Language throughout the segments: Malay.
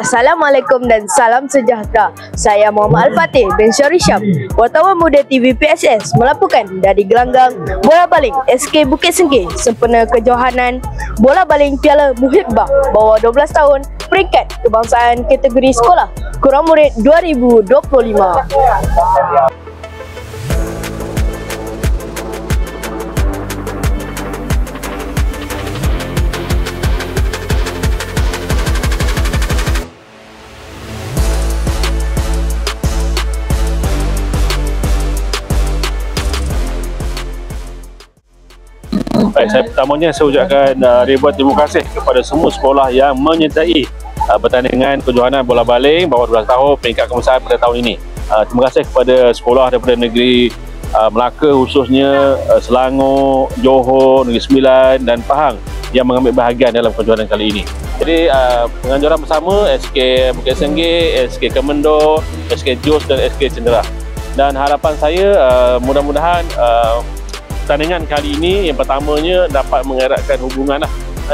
Assalamualaikum dan salam sejahtera. Saya Muhammad Al-Fatih bin Syarif Syam, wartawan muda TV PSS melaporkan dari gelanggang bola baling SK Bukit Senggih sempena kejohanan bola baling Piala Muhibbah bawah 12 tahun peringkat kebangsaan kategori sekolah kurang murid 2025. Baik, saya ucapkan ribuan terima kasih kepada semua sekolah yang menyertai pertandingan kejohanan bola baling bawah 12 tahun peringkat kebangsaan pada tahun ini. Terima kasih kepada sekolah daripada negeri Melaka khususnya, Selangor, Johor, Negeri Sembilan dan Pahang yang mengambil bahagian dalam kejohanan kali ini. Jadi penganjuran bersama SK Bukit Senggih, SK Kemendor, SK Jos dan SK Cenderah. Dan harapan saya mudah-mudahan pertandingan kali ini yang pertamanya dapat mengeratkan hubungan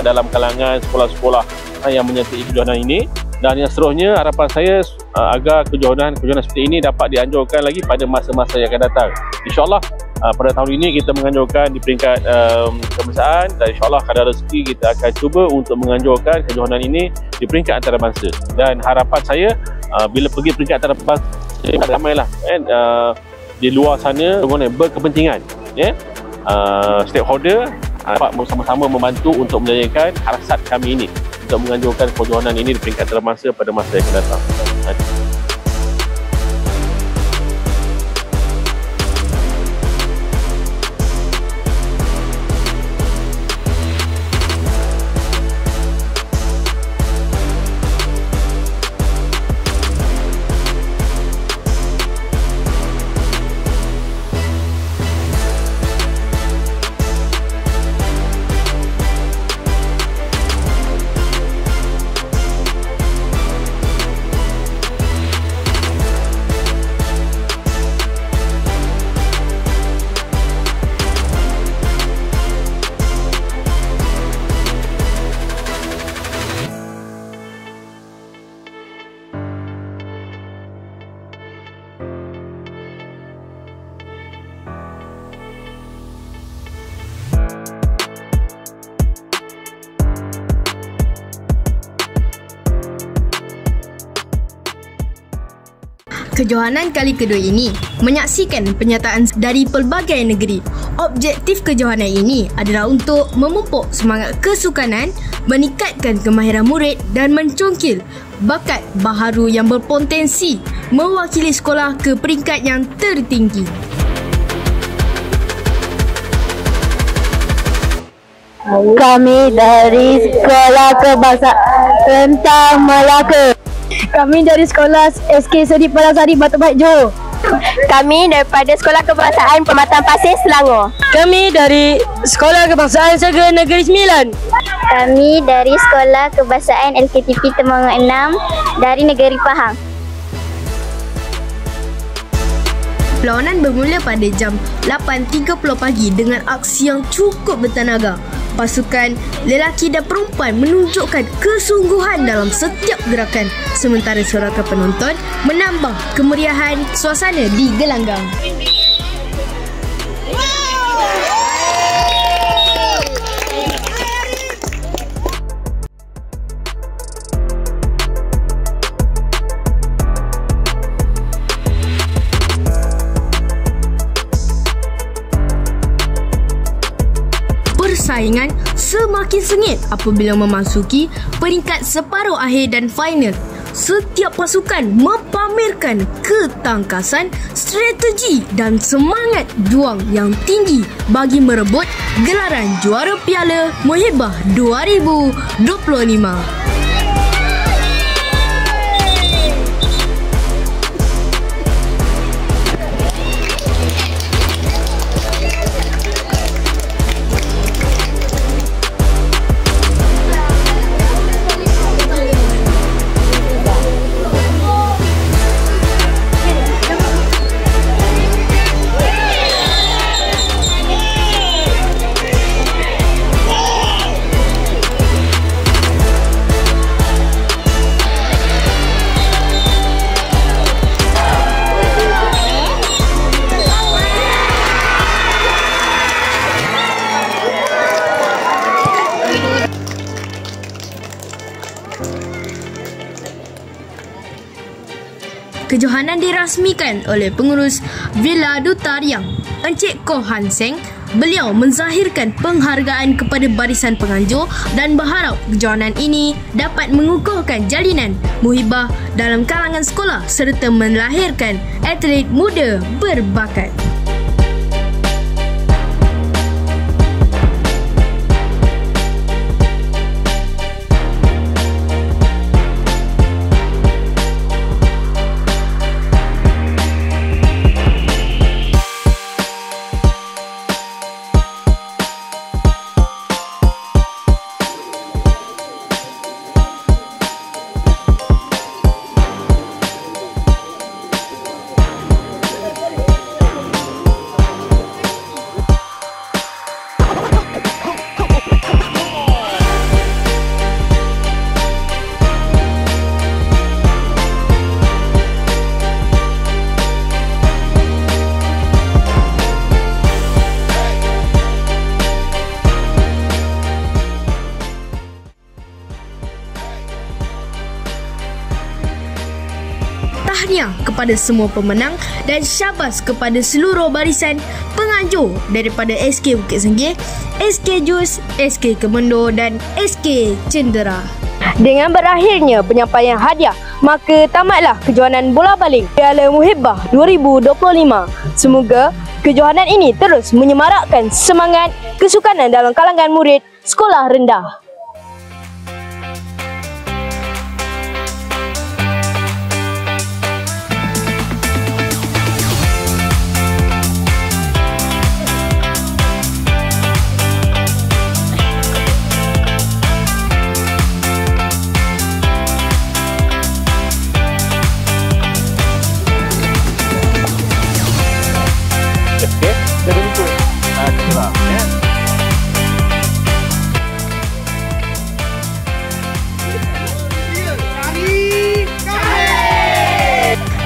dalam kalangan sekolah-sekolah yang menyertai kejohanan ini, dan yang seterusnya harapan saya agar kejohanan seperti ini dapat dianjurkan lagi pada masa-masa yang akan datang. InsyaAllah pada tahun ini kita menganjurkan di peringkat kebangsaan, dan insyaAllah kadar rezeki kita akan cuba untuk menganjurkan kejohanan ini di peringkat antarabangsa. Dan harapan saya bila pergi peringkat antarabangsa ramailah di luar sana berkepentingan, stakeholder dapat bersama-sama membantu untuk menjayakan harasat kami ini untuk menganjurkan kejohanan ini di peringkat antarabangsa pada masa yang akan datang. Kejohanan kali kedua ini menyaksikan penyertaan dari pelbagai negeri. Objektif kejohanan ini adalah untuk memupuk semangat kesukanan, meningkatkan kemahiran murid dan mencongkil bakat baharu yang berpotensi mewakili sekolah ke peringkat yang tertinggi. Kami dari Sekolah Kebangsaan Rentang Melaka. Kami dari Sekolah SK Seri Palasari Batu Baik Johor. Kami daripada Sekolah Kebangsaan Pematang Pasir Selangor. Kami dari Sekolah Kebangsaan Segera Negeri Sembilan. Kami dari Sekolah Kebangsaan LKTP Temanggung 6 dari Negeri Pahang. Perlawanan bermula pada jam 8.30 pagi dengan aksi yang cukup bertenaga. Pasukan lelaki dan perempuan menunjukkan kesungguhan dalam setiap gerakan, sementara sorakan penonton menambah kemeriahan suasana di gelanggang. Persaingan semakin sengit apabila memasuki peringkat separuh akhir dan final. Setiap pasukan mempamerkan ketangkasan, strategi dan semangat juang yang tinggi bagi merebut gelaran juara Piala Muhibbah 2025. kejohanan dirasmikan oleh pengurus Villa Duta Riang, Encik Koh Han Seng. Beliau menzahirkan penghargaan kepada barisan penganjur dan berharap kejohanan ini dapat mengukuhkan jalinan muhibah dalam kalangan sekolah serta melahirkan atlet muda berbakat. Tahniah kepada semua pemenang dan syabas kepada seluruh barisan penganjur daripada SK Bukit Senggih, SK JUS, SK Kemendo dan SK Cendera. Dengan berakhirnya penyampaian hadiah, maka tamatlah kejohanan bola baling Piala Muhibah 2025. Semoga kejohanan ini terus menyemarakkan semangat kesukanan dalam kalangan murid sekolah rendah.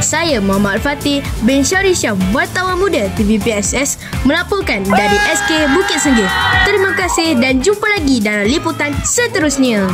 Saya Muhammad Al-Fatih bin Syarif Syam, wartawan muda TVPSS melaporkan dari SK Bukit Senggih. Terima kasih dan jumpa lagi dalam liputan seterusnya.